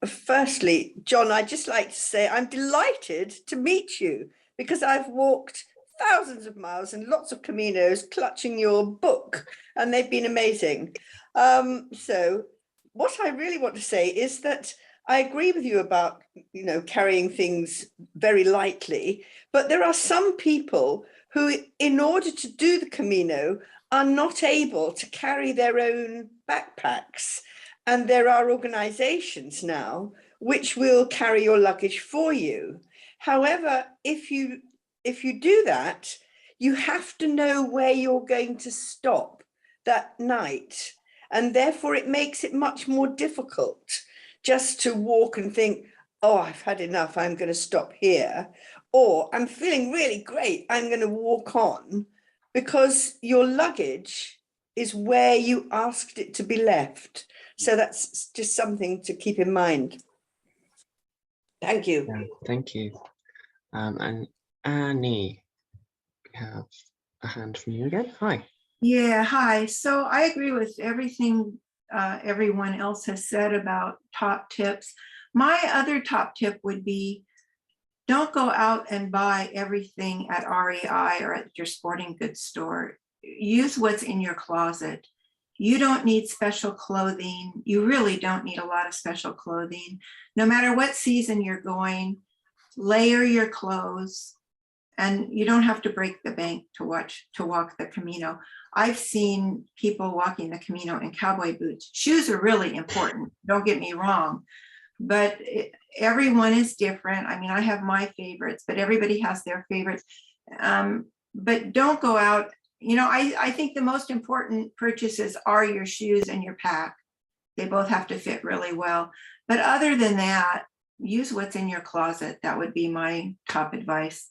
Firstly, John, I'd just like to say I'm delighted to meet you because I've walked thousands of miles and lots of Caminos clutching your book, and they've been amazing. So what I really want to say is that I agree with you about, you know, carrying things very lightly, but there are some people who, in order to do the Camino, are not able to carry their own backpacks. And there are organizations now which will carry your luggage for you. However, if you do that, you have to know where you're going to stop that night. And therefore it makes it much more difficult just to walk and think, oh, I've had enough, I'm going to stop here. Or I'm feeling really great, I'm going to walk on, because your luggage is where you asked it to be left. So that's just something to keep in mind. Thank you.
Yeah, thank you. And Annie, we have a hand from you again. Hi.
Yeah, hi. So I agree with everything everyone else has said about top tips. My other top tip would be, don't go out and buy everything at REI or at your sporting goods store. Use what's in your closet. You don't need special clothing. You really don't need a lot of special clothing. No matter what season you're going, layer your clothes, and you don't have to break the bank to walk the Camino. I've seen people walking the Camino in cowboy boots. Shoes are really important, don't get me wrong, but everyone is different. I mean, I have my favorites, but everybody has their favorites. But don't go out. You know, I think the most important purchases are your shoes and your pack. They both have to fit really well. But other than that, use what's in your closet. That would be my top advice,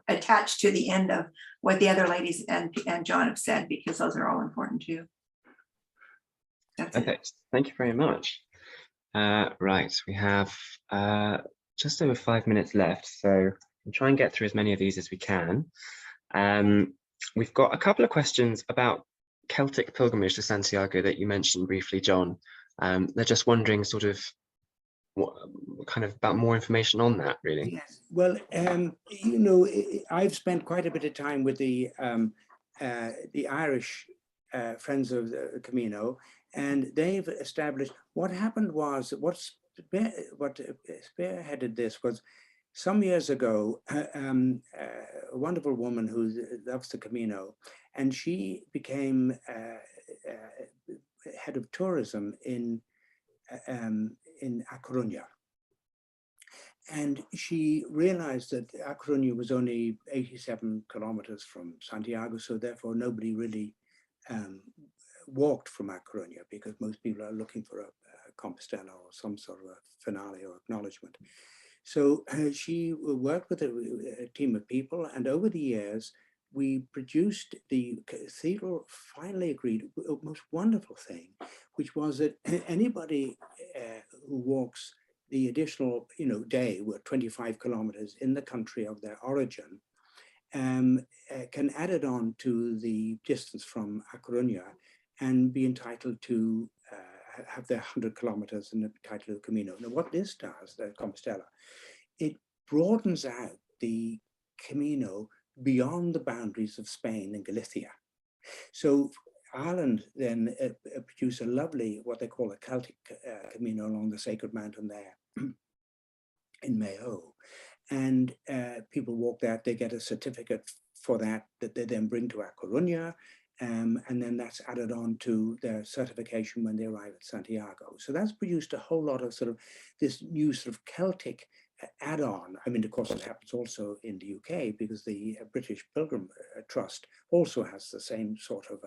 attached to the end of what the other ladies and John have said, because those are all important too. That's
Okay, thank you very much. Right, we have just over 5 minutes left, so we'll try and get through as many of these as we can. We've got a couple of questions about Celtic pilgrimage to Santiago that you mentioned briefly, John. They're just wondering sort of what kind of about more information on that, really.
Yes. Well, you know, I've spent quite a bit of time with the Irish Friends of the Camino, and they've established what happened was what spearheaded this was some years ago, a wonderful woman who loves the Camino, and she became head of tourism in A Coruña. And she realized that A Coruña was only 87 kilometers from Santiago, so therefore nobody really walked from A Coruña, because most people are looking for a Compostela or some sort of a finale or acknowledgement. So she worked with a team of people, and over the years, we produced, the cathedral finally agreed a most wonderful thing, which was that anybody who walks the additional, day, were 25 kilometers in the country of their origin, can add it on to the distance from A Coruña and be entitled to have their 100 kilometers in the title of the Camino. Now, what this does, the Compostela, it broadens out the Camino beyond the boundaries of Spain and Galicia. So Ireland then produced a lovely, what they call a Celtic Camino along the Sacred Mountain there in Mayo. And people walk that, they get a certificate for that they then bring to A Coruña, and then that's added on to their certification when they arrive at Santiago. So that's produced a whole lot of sort of this new sort of Celtic add-on. I mean, of course, it happens also in the UK because the British Pilgrim Trust also has the same sort of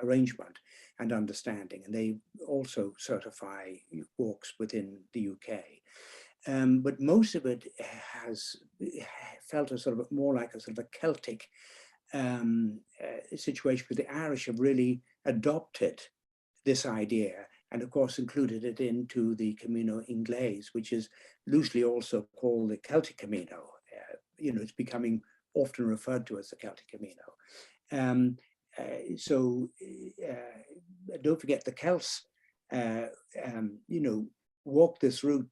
arrangement and understanding, and they also certify walks within the UK. But most of it has felt a sort of more like a sort of a Celtic situation where the Irish have really adopted this idea and of course included it into the Camino Inglés, which is loosely also called the Celtic Camino. You know, it's becoming often referred to as the Celtic Camino. So don't forget the Celts, you know, walked this route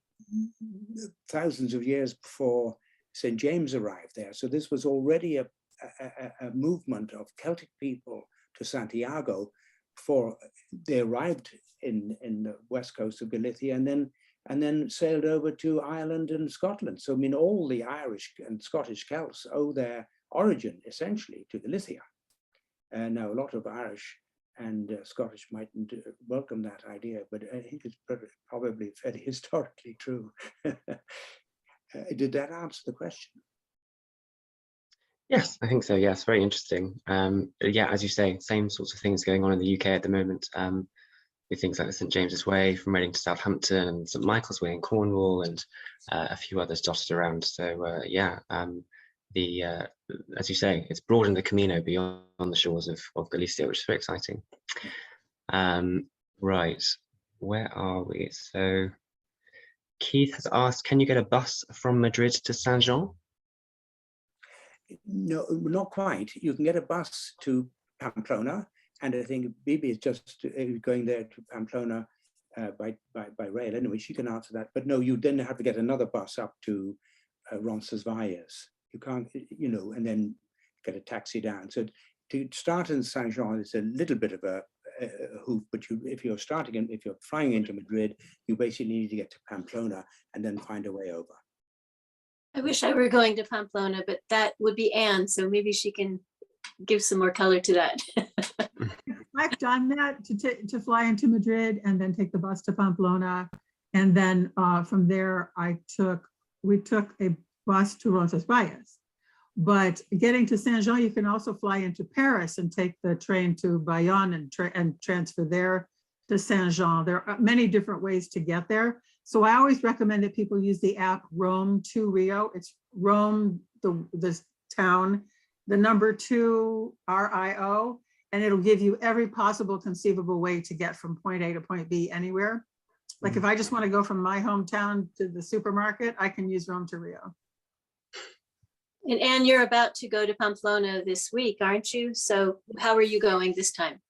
thousands of years before St. James arrived there. So this was already a movement of Celtic people to Santiago before they arrived in the west coast of Galicia, and then sailed over to Ireland and Scotland. So I mean, all the Irish and Scottish Celts owe their origin essentially to Galicia. Now, a lot of Irish and Scottish mightn't welcome that idea, but I think it's probably fairly historically true. Did that answer the question?
Yes, I think so. Yes, very interesting. Yeah, as you say, same sorts of things going on in the UK at the moment. With things like the St. James's Way from Reading to Southampton, and St. Michael's Way in Cornwall, and a few others dotted around. So yeah, as you say, it's broadened the Camino beyond the shores of Galicia, which is very exciting. Right, where are we? So Keith has asked, can you get a bus from Madrid to Saint-Jean?
No, not quite. You can get a bus to Pamplona, and I think Bibi is just going there to Pamplona by rail anyway. She can answer that. But no, you then have to get another bus up to Roncesvalles. You can't, you know, and then get a taxi down. So to start in Saint-Jean is a little bit of a hoop, but if you're flying into Madrid, you basically need to get to Pamplona and then find a way over.
I wish I were going to Pamplona, but that would be Anne, so maybe she can give some more color to that.
I've done that to fly into Madrid and then take the bus to Pamplona, and then from there we took a bus to Roncesvalles. But getting to Saint-Jean, you can also fly into Paris and take the train to Bayonne and transfer there to Saint-Jean. There are many different ways to get there. So I always recommend that people use the app Rome to Rio. It's Rome, the town, the number 2 RIO, and it'll give you every possible conceivable way to get from point A to point B anywhere. Like if I just want to go from my hometown to the supermarket, I can use Rome to Rio.
And Anne, you're about to go to Pamplona this week, aren't you? So how are you going this time?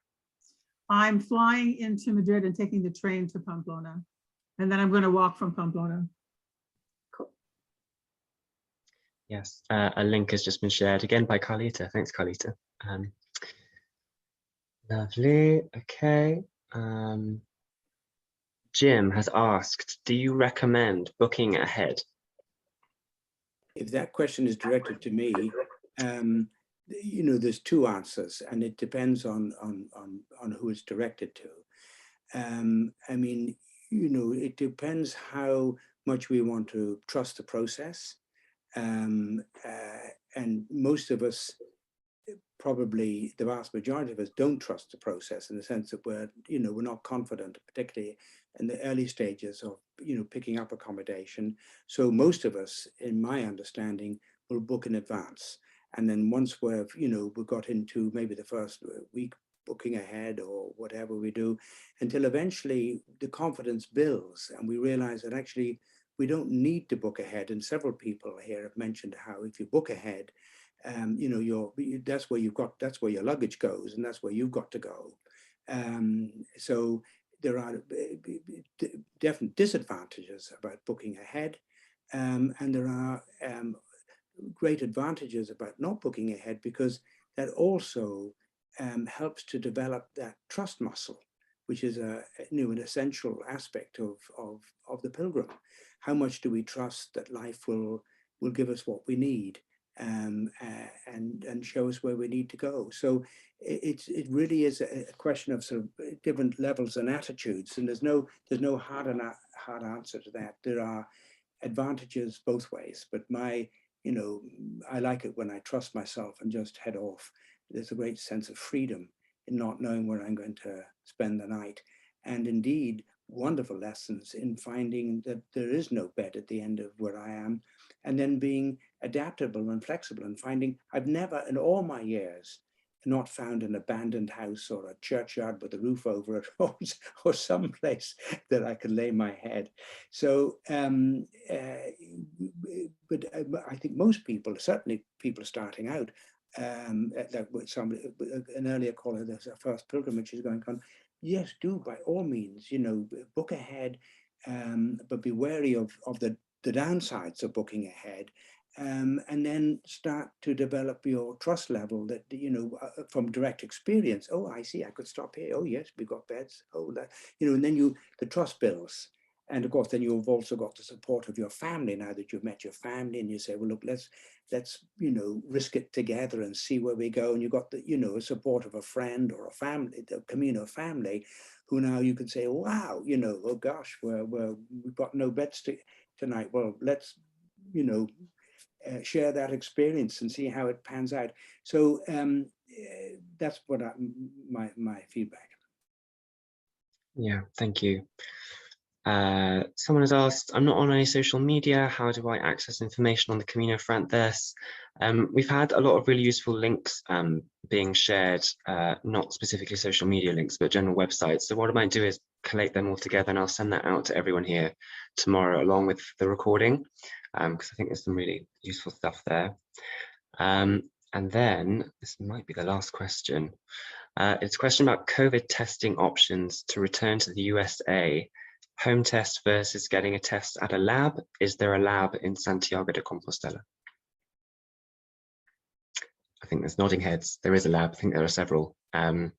I'm flying into Madrid and taking the train to Pamplona. And then I'm going to walk from Pamplona.
Cool.
Yes, a link has just been shared again by Carlita. Thanks, Carlita. Lovely. Okay. Jim has asked, do you recommend booking ahead?
If that question is directed to me, you know, there's 2 answers, and it depends on who it's directed to. I mean, you know, it depends how much we want to trust the process. And most of us, probably the vast majority of us, don't trust the process in the sense that we're not confident, particularly in the early stages of, picking up accommodation. So most of us, in my understanding, will book in advance. And then once we've got into maybe the first week booking ahead or whatever we do, until eventually the confidence builds and we realize that actually we don't need to book ahead. And several people here have mentioned how if you book ahead, You know, that's where your luggage goes, and that's where you've got to go. So there are definite disadvantages about booking ahead, and there are great advantages about not booking ahead, because that also helps to develop that trust muscle, which is an essential aspect of the pilgrim. How much do we trust that life will give us what we need, and show us where we need to go? So it really is a question of sort of different levels and attitudes, and there's no hard answer to that. There are advantages both ways, but I like it when I trust myself and just head off. There's a great sense of freedom in not knowing where I'm going to spend the night, and indeed wonderful lessons in finding that there is no bed at the end of where I am, and then being adaptable and flexible, and finding I've never in all my years not found an abandoned house or a churchyard with a roof over it, or some place that I could lay my head. So, but I think most people, certainly people starting out, like an earlier caller, there's a first pilgrimage is going on. Yes, do by all means, book ahead, but be wary of the downsides of booking ahead. And then start to develop your trust level that, from direct experience. Oh, I see, I could stop here. Oh, yes, we've got beds. Oh, that, and then the trust builds. And of course, then you've also got the support of your family. Now that you've met your family, and you say, well, look, let's risk it together and see where we go. And you've got the, a support of a friend or a family, the Camino family, who now you can say, wow, oh gosh, we've got no beds tonight. Well, let's, share that experience and see how it pans out. So that's what my feedback.
Yeah, thank you. Someone has asked, I'm not on any social media. How do I access information on the Camino Francés? We've had a lot of really useful links being shared, not specifically social media links, but general websites. So what I might do is collate them all together, and I'll send that out to everyone here tomorrow along with the recording, because I think there's some really useful stuff there. And then this might be the last question. It's a question about COVID testing options to return to the USA. Home test versus getting a test at a lab. Is there a lab in Santiago de Compostela? I think there's nodding heads. There is a lab. I think there are several. Who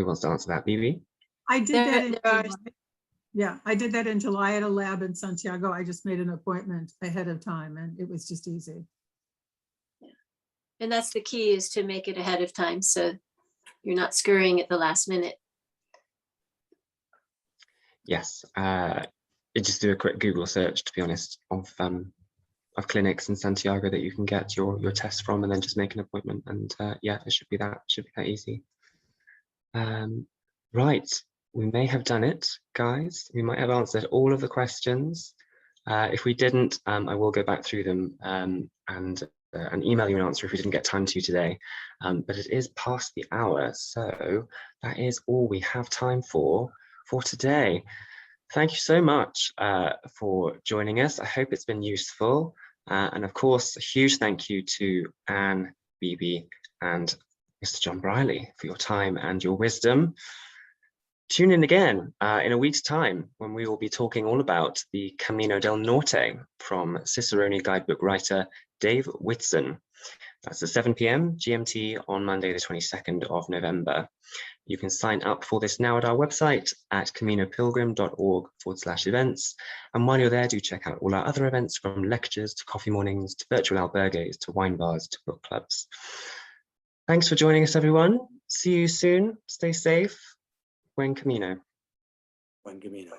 wants to answer that? Bibi?
I did that in July. Yeah, I did that in July at a lab in Santiago. I just made an appointment ahead of time, and it was just easy.
Yeah. And that's the key, is to make it ahead of time, so you're not scurrying at the last minute.
Yes, just do a quick Google search, to be honest, of clinics in Santiago that you can get your test from, and then just make an appointment. And yeah, it should be that easy. Right, we may have done it, guys. We might have answered all of the questions. If we didn't, I will go back through them and email you an answer if we didn't get time to today. But it is past the hour, so that is all we have time for today. Thank you so much for joining us. I hope it's been useful. And of course, a huge thank you to Anne, Bibi, and Mr. John Brierley for your time and your wisdom. Tune in again in a week's time, when we will be talking all about the Camino del Norte from Cicerone guidebook writer Dave Whitson. That's at 7 p.m. GMT on Monday, the 22nd of November. You can sign up for this now at our website at caminopilgrim.org/events. And while you're there, do check out all our other events, from lectures to coffee mornings to virtual albergues to wine bars to book clubs. Thanks for joining us, everyone. See you soon. Stay safe. Buen Camino.
Buen Camino.